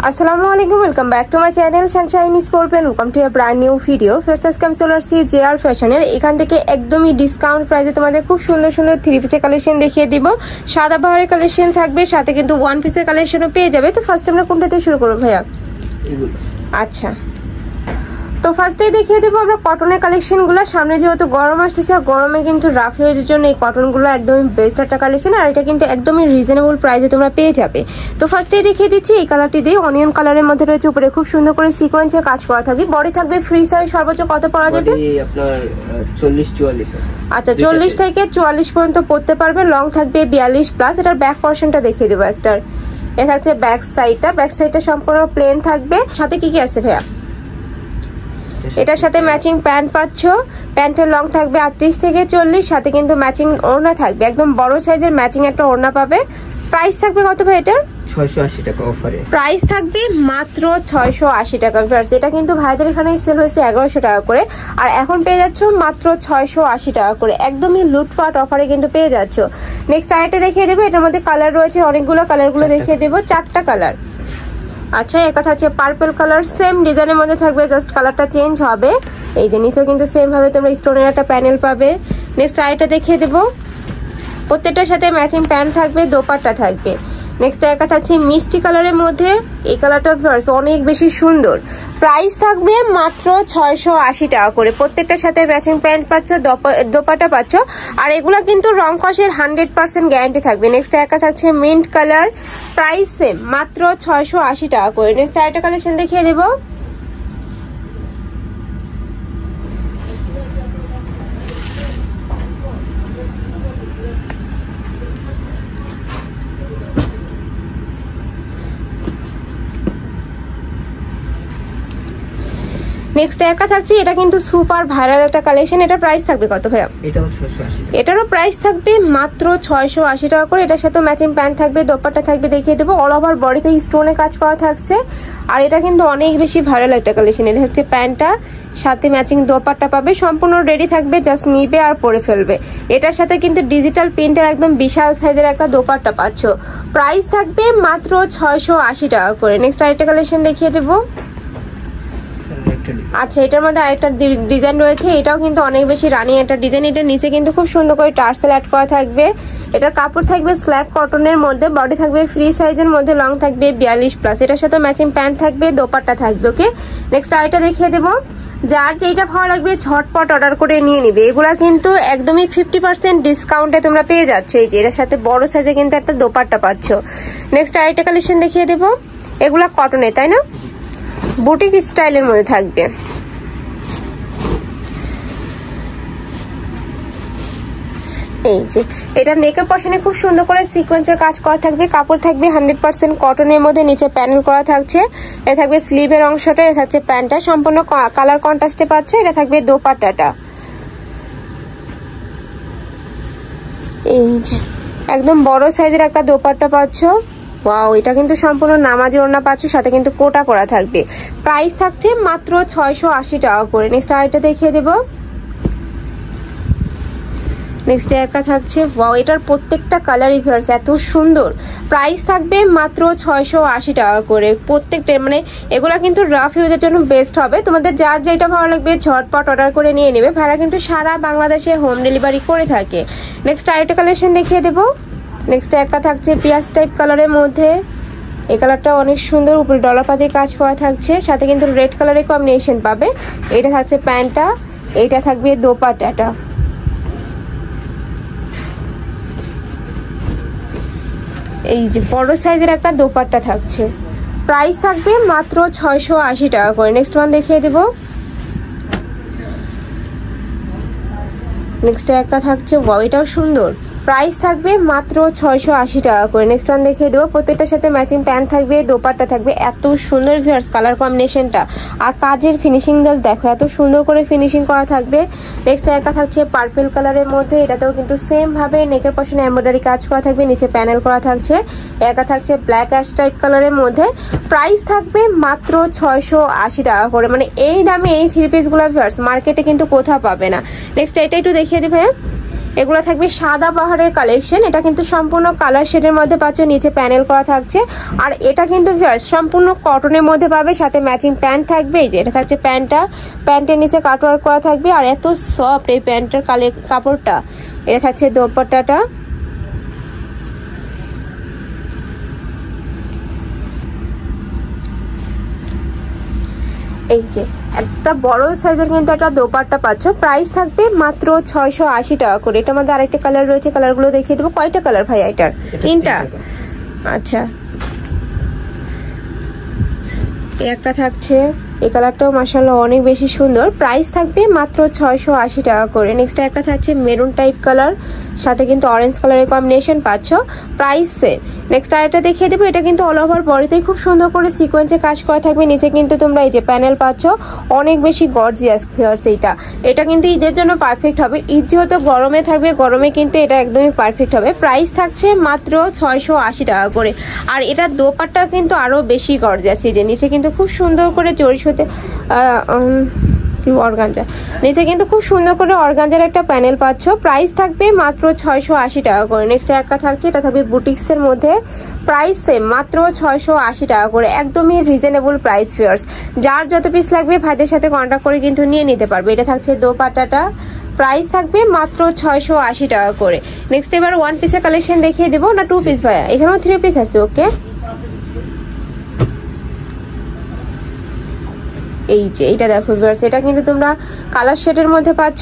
আসসালামু আলাইকুম, welcome back to my channel Sunshine sports. Welcome to A brand new video. First আজকে আমি চলে আসছি জেআর ফ্যাশনের। এখান থেকে একদমই ডিসকাউন্ট প্রাইসে তোমাদের খুব সুন্দর সুন্দর 3 পিসের কালেকশন দেখিয়ে দিব। সাদা বাহারের কালেকশন থাকবে, সাথে কিন্তু 1 পিসের কালেকশনও পেয়ে যাবে। তো ফার্স্ট আমরা কোনটাতে শুরু করবো ভাইয়া? আচ্ছা, তো ফার্স্টেই দেখিয়ে দেবো আমরা কটনের কালেকশনগুলো। সামনে যেহেতু গরম আসতেছে, আর গরমে কিন্তু রাফ ইউজের জন্য এই কটনগুলো একদমই বেস্ট একটা কালেকশন, আর এটা কিন্তু একদমই রিজনেবল প্রাইসে তোমরা পেয়ে যাবে। তো ফার্স্টেই দেখিয়ে দিচ্ছি এই কালারটি দিয়ে, অনিয়ন কালারের মধ্যে রয়েছে, উপরে খুব সুন্দর করে সিকোয়েন্সের কাজ করা থাকবে। বডি থাকবে ফ্রি সাইজ, সর্বোচ্চ কত পরা যাবে? আপনার 40-44 আছে। আচ্ছা, 40 থেকে 44 পর্যন্ত পড়তে পারবে। লং থাকবে 42 প্লাস। এটার ব্যাক পোরশনটা দেখিয়ে দেবো একটার। এটা হচ্ছে ব্যাক সাইডটা সম্পূর্ণ প্লেন থাকবে। সাথে কি কি আছে ভাইয়া? এটার সাথে ম্যাচিং প্যান্ট পাচ্ছ। প্যান্টের লং থাকবে 38 থেকে 40, সাথে কিন্তু ম্যাচিং ওড়না থাকবে, একদম বড় সাইজের ম্যাচিং একটা ওড়না পাবে। প্রাইস থাকবে কত ভাই এটার? 680 টাকা অফারে। প্রাইস থাকবে মাত্র 680 টাকা। এটা কিন্তু ভাইদের এখানে সেল হয়েছে 1100 টাকা করে, আর এখন পেয়ে যাচ্ছ মাত্র 680 টাকা করে, একদমই লুটপাট অফারে কিন্তু পেয়ে যাচ্ছ। নেক্সট আরেকটা দেখিয়ে দেবো। এটার মধ্যে কালার রয়েছে অনেকগুলো, কালারগুলো দেখিয়ে দেবো, 4টা কালার। আচ্ছা, একটা থাকছে পার্পল কালার, সেম ডিজাইনের মধ্যে থাকবে, জাস্ট কালারটা চেঞ্জ হবে। এই যে নিচেও কিন্তু সেম ভাবে তোমরা স্টোনের একটা প্যানেল পাবে। নেক্সট আরেকটা দেখিয়ে দেবো, প্রত্যেকটার সাথে ম্যাচিং প্যান্ট থাকবে, দোপাট্টা থাকবে। নেক্সট একটা থাকছে মিষ্টি কালারের মধ্যে, এই কালারটা অনেক বেশি সুন্দর। প্রাইস থাকবে মাত্র 680 টাকা করে। প্রত্যেকটার সাথে ম্যাচিং প্যান্ট পাচ্ছ, দোপাট্টা পাচ্ছ, আর এগুলা কিন্তু রং কষের 100% গ্যারান্টি থাকবে। নেক্সট একটা থাকছে মিন্ট কালার, প্রাইস সেম মাত্র 680 টাকা করে। নেক্সট আরেকটা কালেকশন দেখিয়ে দেবো। নেক্সট একটা থাকছে, এটা কিন্তু সুপার ভাইরাল একটা কালেকশন। এটা প্রাইস থাকবে কত ভাইয়া? এটাও 680। এটারও প্রাইস থাকবে মাত্র 680 টাকা করে। এটার সাথে ম্যাচিং প্যান্ট থাকবে, দোপাট্টা থাকবে, দেখিয়ে দেবো। অল ওভার বডিতে স্টোনে কাজ করা থাকছে, আর এটা কিন্তু অনেক বেশি ভাইরাল একটা কালেকশন। এটা হচ্ছে প্যান্টটা, সাথে ম্যাচিং দোপাট্টা পাবে, সম্পূর্ণ রেডি থাকবে, জাস্ট নিবে আর পরে ফেলবে। এটার সাথে কিন্তু ডিজিটাল প্রিন্টের একদম বিশাল সাইজের একটা দোপাট্টা পাচ্ছ। প্রাইস থাকবে মাত্র 680 টাকা করে। নেক্সট আরেকটা কালেকশন দেখিয়ে দেবো। আচ্ছা, এটার মধ্যে আরেকটা ডিজাইন রয়েছে, এটাও কিন্তু অনেক বেশি রানিং একটা ডিজাইন। এটা নিচে কিন্তু খুব সুন্দর করে টার্সেল অ্যাড করা থাকবে। এটার কাপড় থাকবে স্ল্যাব কটনের মধ্যে, বডি থাকবে ফ্রি সাইজের মধ্যে, লং থাকবে 42 প্লাস। এটার সাথে ম্যাচিং প্যান্ট থাকবে, দোপাট্টা থাকবে। ওকে, নেক্সট আরেকটা দেখিয়ে দেবো। যার যেটা ভালো লাগবে ঝটপট অর্ডার করে নিয়ে নিবে। এগুলা কিন্তু একদমই 50% ডিসকাউন্টে তোমরা পেয়ে যাচ্ছ। এই যে এটার সাথে বড় সাইজে কিন্তু একটা দোপাট্টা পাচ্ছ। নেক্সট আরেকটা কালেকশন দেখিয়ে দেবো। এগুলা কটনে, তাই না? বুটিক স্টাইলের মধ্যে থাকবে। এই যে এটা নেকের পশনে খুব সুন্দর করে সিকোয়েন্সের কাজ করা থাকবে। কাপড় থাকবে 100% কটনের মধ্যে, নিচে প্যানেল করা থাকছে। এটা থাকবে স্লিভের অংশটা, এটা থাকছে প্যান্টটা, সম্পূর্ণ কালার কন্ট্রাস্টে পাচ্ছ। এটা থাকবে দোপাট্টাটা, এই যে একদম বড় সাইজের একটা দোপাট্টা পাচ্ছ। ওয়াও, এটা কিন্তু সম্পূর্ণ নামাজি ওড়না পাচ্ছ, সাথে কিন্তু কোটা করা থাকবে। প্রাইস থাকছে মাত্র 680 টাকা করে। নেক্সট আরেকটা দেখিয়ে দেবো। নেক্সট একটা থাকছে, ওয়াও, এটার প্রত্যেকটা কালার রিভার্স এত সুন্দর। প্রাইস থাকবে মাত্র 680 টাকা করে। প্রত্যেকটা মানে এগুলা কিন্তু রাফ ইউজের জন্য বেস্ট হবে। তোমাদের যার যেটা ভালো লাগবে ঝটপট অর্ডার করে নিয়ে নেবে। ভাড়া কিন্তু সারা বাংলাদেশে হোম ডেলিভারি করে থাকে। নেক্সট আরেকটা কালেকশন দেখিয়ে দেবো। নেক্সট একটা থাকছে পিয়াজ টাইপ কালারের মধ্যে, এই কালারটা অনেক সুন্দর, উপরে ডলাপাতি কাজ করা থাকছে, সাথে কিন্তু রেড কালারের কম্বিনেশন পাবে। এটা থাকছে প্যান্টটা, এইটা থাকবে দোপাট্টাটা। এই যে বড় সাইজের একটা দোপাট্টা থাকছে। প্রাইস থাকবে মাত্র 680 টাকা করে। নেক্সট ওয়ান দেখিয়ে দেবো। নেক্সট একটা থাকছে, ওয়াও, এটাও সুন্দর। প্রাইস থাকবে মাত্র 680 টাকা করে। নেক্সট ওয়ান দেখিয়ে দেবো। প্রত্যেকটার সাথে ম্যাচিং প্যান্ট থাকবে, দোপাট্টা থাকবে। এত সুন্দর ভিউয়ার্স কালার কম্বিনেশনটা, আর কাজের ফিনিশিং জাস্ট দেখো, এত সুন্দর করে ফিনিশিং করা থাকবে। নেক্সট একটা থাকছে পার্পল কালারের মধ্যে, এটাতেও কিন্তু সেম ভাবে নেকের পশনে এমব্রয়ডারি কাজ করা থাকবে, নিচে প্যানেল করা থাকছে। একটা থাকছে ব্ল্যাক অ্যাশ টাইপ কালারের মধ্যে। প্রাইস থাকবে মাত্র 680 টাকা করে। মানে এই দামে এই 3 পিসগুলো ভিউয়ার্স মার্কেটে কিন্তু কোথাও পাবে না। নেক্সট এটা একটু দেখিয়ে দিই ভাইয়া। এগুলো থাকবে সাদা বাহারের কালেকশন। এটা কিন্তু সম্পূর্ণ কালার শেডের মধ্যে পাচ্ছ, নিচে প্যানেল করা থাকছে। আর এটা কিন্তু সম্পূর্ণ কটনের মধ্যে পাবে, সাথে ম্যাচিং প্যান্ট থাকবে। এই যে এটা থাকছে প্যান্টটা, প্যান্টের নিচে কাটওয়ার্ক করা থাকবে। আর এত সফট এই প্যান্টের কাপড়টা। এটা থাকছে দোপাট্টাটা। এই যে একটা বড় সাইজের কিন্তু একটা দোপাট্টা পাচ্ছ, প্রাইস থাকবে মাত্র 680 টাকা করে। এটার মধ্যে আরেকটা কালার রয়েছে, কালারগুলো দেখিয়ে দেবো। কয়টা কালার ভাই এটার? 3টা। আচ্ছা, একটা থাকছে, এই কালারটাও মাশাআল্লাহ অনেক বেশি সুন্দর, প্রাইস থাকবে মাত্র 680 টাকা করে। নেক্সট একটা থাকছে মেরুন টাইপ কালার, সাথে কিন্তু অরেঞ্জ কালারের কম্বিনেশন পাচ্ছ, প্রাইস সেম। নেক্সট আরেকটা দেখিয়ে দেবো, এটা কিন্তু অল ওভার বডিতেই খুব সুন্দর করে সিকোয়েন্সে কাজ করা থাকবে। নিচে কিন্তু তোমরা এই যে প্যানেল পাচ্ছ, অনেক বেশি গর্জিয়াস ফিয়ার্স। এটা কিন্তু ঈদের জন্য পারফেক্ট হবে। ঈদ যেহেতু গরমে থাকবে, গরমে কিন্তু এটা একদমই পারফেক্ট হবে। প্রাইস থাকছে মাত্র 680 টাকা করে। আর এটা দোপাট্টা কিন্তু আরো বেশি গর্জিয়াস। এই যে নিচে কিন্তু খুব সুন্দর করে চড়িষতে অর্গানজা, নিচে কিন্তু খুব সুন্দর করে অর্গানজার একটা প্যানেল পাচ্ছ, প্রাইস থাকবে মাত্র 680 টাকা করে। নেক্সট একটা থাকছে, এটা থাকবে বুটিক্সের মধ্যে, প্রাইস সেম মাত্র 680 টাকা করে, একদমই রিজনেবল প্রাইস ফিয়ার্স। যার যত পিস লাগবে ভাইদের সাথে কন্ট্যাক্ট করে কিন্তু নিয়ে নিতে পারবে। এটা থাকছে দোপাট্টাটা, প্রাইস থাকবে মাত্র 680 টাকা করে। নেক্সট এবার ওয়ান পিসের কালেকশন দেখিয়ে দেবো, না 2 পিস ভাইয়া? এখানেও 3 পিস আছে। ওকে, এই যে এটা দেখো ভিউয়ার্স, এটা কিন্তু তোমরা কালার শেডের মধ্যে পাচ্ছ,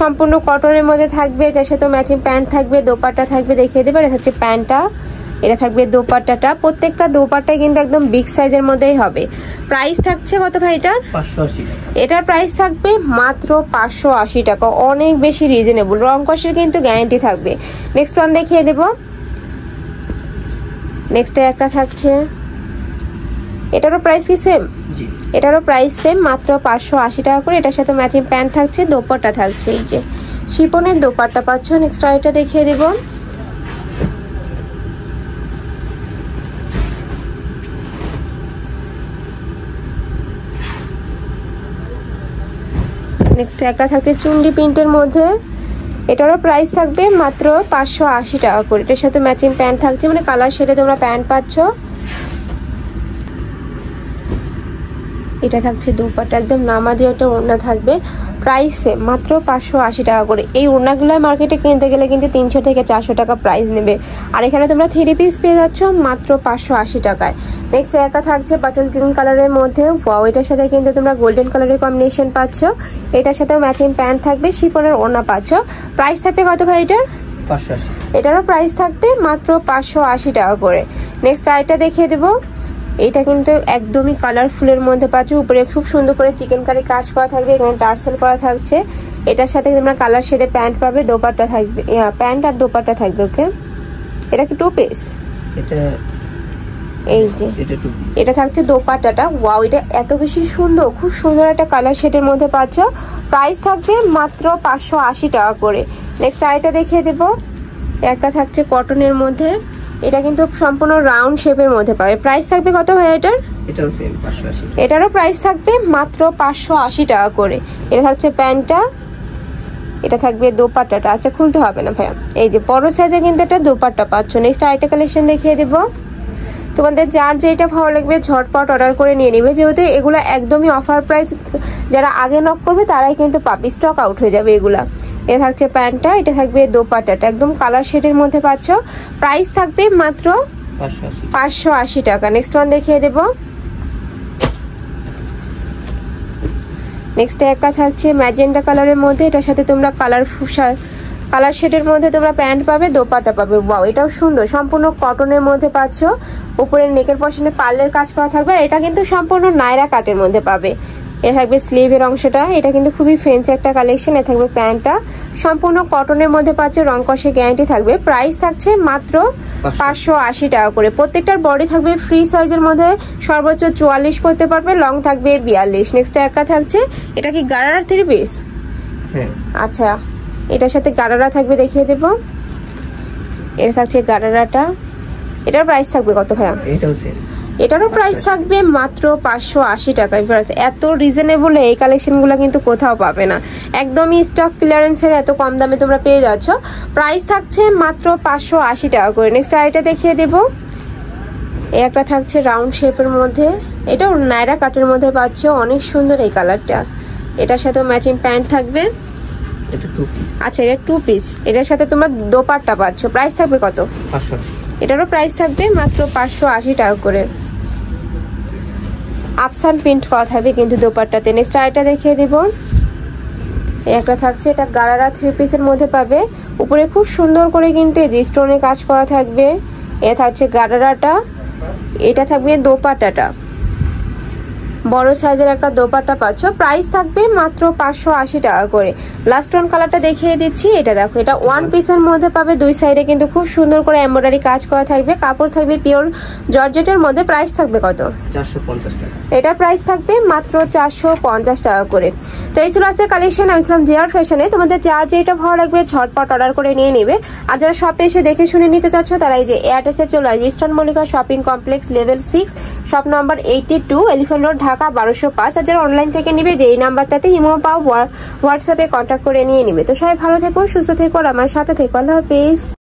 সম্পূর্ণ কটনের মধ্যে থাকবে, যার সাথে ম্যাচিং প্যান্ট থাকবে, দোপাট্টা থাকবে, দেখিয়ে দেবে। এটা হচ্ছে প্যান্টটা, এটা থাকবে দোপাট্টাটা। প্রত্যেকটা দোপাট্টাই কিন্তু একদম বিগ সাইজের মধ্যেই হবে। প্রাইস থাকছে কত ভাই এটার? 580 টাকা। এটার প্রাইস থাকবে মাত্র 580 টাকা, অনেক বেশি রিজনেবল, রং কষের কিন্তু গ্যারান্টি থাকবে। নেক্সট ওয়ান দেখিয়ে দেব। নেক্সট একটা থাকছে, এটারও প্রাইস কি সেম? জি, এটারও প্রাইস সেম, মাত্র 580 টাকা করে। এটার সাথে ম্যাচিং প্যান্ট থাকছে, দোপাট্টা থাকছে, এই যে শিপনের দোপাট্টা পাচ্ছ। নেক্সট আরেকটা দেখিয়ে দেব। নেক্সট একটা থাকছে চুন্ডি প্রিন্টের মধ্যে, এটারও প্রাইস থাকবে মাত্র 580 টাকা করে। এটার সাথে ম্যাচিং প্যান্ট থাকছে, মানে কালার শেডে তোমরা প্যান্ট পাচ্ছ। এটা থাকছে দোপাট্টা, একদম নামাজি একটা ওড়না থাকবে, প্রাইস মাত্র 580 টাকা করে। এই ওড়নাগুলো মার্কেটে কিনতে গেলে কিন্তু 300 থেকে 400 টাকা প্রাইস নেবে, আর এখানে তোমরা 3 পিস পেয়ে যাচ্ছ মাত্র 580 টাকায়। নেক্সট একটা থাকছে বাটল গ্রিন কালারের মধ্যে, ওয়াও, এটার সাথে কিন্তু তোমরা গোল্ডেন কালারের কম্বিনেশন পাচ্ছ। এটার সাথে ম্যাচিং প্যান্ট থাকবে, শিফনের ওড়না পাচ্ছ। প্রাইস থাকবে কত ভাই এটার? 580। এটারও প্রাইস থাকবে মাত্র 580 টাকা করে। নেক্সট আরেকটা দেখিয়ে দেবো, এটা কিন্তু একদমই কালারফুলের মধ্যে পাচ্ছ, উপরে খুব সুন্দর করে চিকেন কারি কাজ করা থাকবে, এখানে টার্সেল করা থাকছে। এটার সাথে তোমরা কালার শেডে প্যান্ট পাবে, দোপাট্টা থাকবে, প্যান্ট আর দোপাট্টা থাকবে। ওকে, এটা কি 2 পিস? এটা এই যে এটা 2 পিস। এটা থাকছে দোপাট্টাটা, ওয়াও, এটা এত বেশি সুন্দর, খুব সুন্দর একটা কালার শেডের মধ্যে পাচ্ছ, প্রাইস থাকবে মাত্র 580 টাকা করে। নেক্সট আরেকটা দেখিয়ে দেবো, একটা থাকছে কটনের মধ্যে, এটা কিন্তু সম্পূর্ণ রাউন্ড শেপের মধ্যে পাবে। প্রাইস থাকবে কত ভাই এটার? এটাও সেম 580। এটারও প্রাইস থাকবে মাত্র 580 টাকা করে। এটা থাকছে প্যান্টটা, এটা থাকবে দোপাট্টাটা। আচ্ছা, খুলতে হবে না ভাইয়া, এই যে বড় সাইজের কিন্তু একটা দোপাট্টা পাচ্ছ। নেক্সট আরেকটা কালেকশন দেখিয়ে দেবো, তোমাদের যার যেটা ভালো লাগবে ঝটপট অর্ডার করে নিয়ে নিবে, যেহেতু এগুলো একদমই অফার প্রাইস, যারা আগে নক করবে তারাই কিন্তু পাবে, স্টক আউট হয়ে যাবে এগুলা। এটা থাকছে প্যান্টটা, এটা থাকবে দোপাট্টাটা, একদম কালার শেডের মধ্যে পাচ্ছ, প্রাইস থাকবে মাত্র 580 টাকা। নেক্সট ওয়ান দেখিয়ে দেবো। নেক্সট একটা থাকছে ম্যাজেন্টা কালারের মধ্যে, এটার সাথে তোমরা কালার শেডের মধ্যে তোমরা প্যান্ট পাবে, দোপাট্টা পাবে। ওয়াও, এটাও সুন্দর, সম্পূর্ণ কটনের মধ্যে পাচ্ছ, উপরের নেকের পশনে পার্লের কাজ করা থাকবে। এটা কিন্তু সম্পূর্ণ নায়রা কাটের মধ্যে পাবে। এটা থাকবে স্লিভের অংশটা, এটা কিন্তু খুবই ফ্যান্সি একটা কালেকশন। এটা থাকবে প্যান্টটা, সম্পূর্ণ কটনের মধ্যে পাচ্ছ, রং কষে গ্যারান্টি থাকবে। প্রাইস থাকছে মাত্র 580 টাকা করে। প্রত্যেকটার বডি থাকবে ফ্রি সাইজের মধ্যে, সর্বোচ্চ 44 পড়তে পারবে, লং থাকবে 42। নেক্সট একটা থাকছে, এটা কি গারারা 3 পিস? হ্যাঁ। আচ্ছা, এটার সাথে গারারা থাকবে, দেখিয়ে দেবো। এটা থাকছে গারারাটা, এটার প্রাইস থাকবে কত ভাইয়া? এটাও সেম। এটারও প্রাইস থাকবে মাত্র 580 টাকা। এত রিজনেবল এই কালেকশনগুলো কিন্তু কোথাও পাবে না, একদমই স্টক ক্লিয়ারেন্সের এত কম দামে তোমরা পেয়ে যাচ্ছ। প্রাইস থাকছে মাত্র 580 টাকা করে। নেক্সট আইটা দেখিয়ে দেবো, একটা থাকছে রাউন্ড শেপের মধ্যে, এটাও নায়রা কাটের মধ্যে পাচ্ছ, অনেক সুন্দর এই কালারটা। এটার সাথে ম্যাচিং প্যান্ট থাকবে। আচ্ছা এটা 2 পিস, এটার সাথে তোমরা দোপাট্টা পাচ্ছ। প্রাইস থাকবে কত? 500। এটারও প্রাইস থাকবে মাত্র 580 টাকা করে। আফসান প্রিন্ট করা থাকবে কিন্তু দোপাট্টাতে। নেক্সট আইটা দেখিয়ে দিব, একটা থাকছে, এটা গারারা 3 পিসের মধ্যে পাবে, উপরে খুব সুন্দর করে কিন্তু এই যে স্টোনের কাজ করা থাকবে। এটা থাকছে গারারাটা, এটা থাকবে দোপাট্টাটা, বড় সাইজের একটা দোপাট্টা পাচ্ছ। প্রাইস থাকবে মাত্র 580 টাকা করে। লাস্ট ওয়ান কালারটা দেখিয়ে দিচ্ছি, এটা দেখো, এটা 1 পিসের মধ্যে পাবে, দুই সাইডে কিন্তু খুব সুন্দর করে এমব্রয়ডারি কাজ করা থাকবে, কাপড় থাকবে পিওর জর্জেটের মধ্যে। প্রাইস থাকবে কত? 450 টাকা। এটার প্রাইস থাকবে মাত্র 450 টাকা করে। তো এই ছিল আজকের কালেকশন। আমি ছিলাম জিয়ার ফ্যাশনে। তোমাদের যার যেটা ভালো লাগবে ঝটপট অর্ডার করে নিয়ে নেবে। আর যারা শপে এসে দেখে শুনে নিতে চাচ্ছ তারা এই যে এয়ারটেসে চলে আসবে, eastern Mallika shopping complex level 6, shop number 82, elephant road, Dhaka 1205। আর যারা অনলাইন থেকে নিবে যে এই নাম্বারটাতে ইমো বা হোয়াটসঅ্যাপে কন্ট্যাক্ট করে নিয়ে নিবে। তো সবাই ভালো থেকো, সুস্থ থেকো, আর আমার সাথে থেকো। আল্লাহ হাফেজ।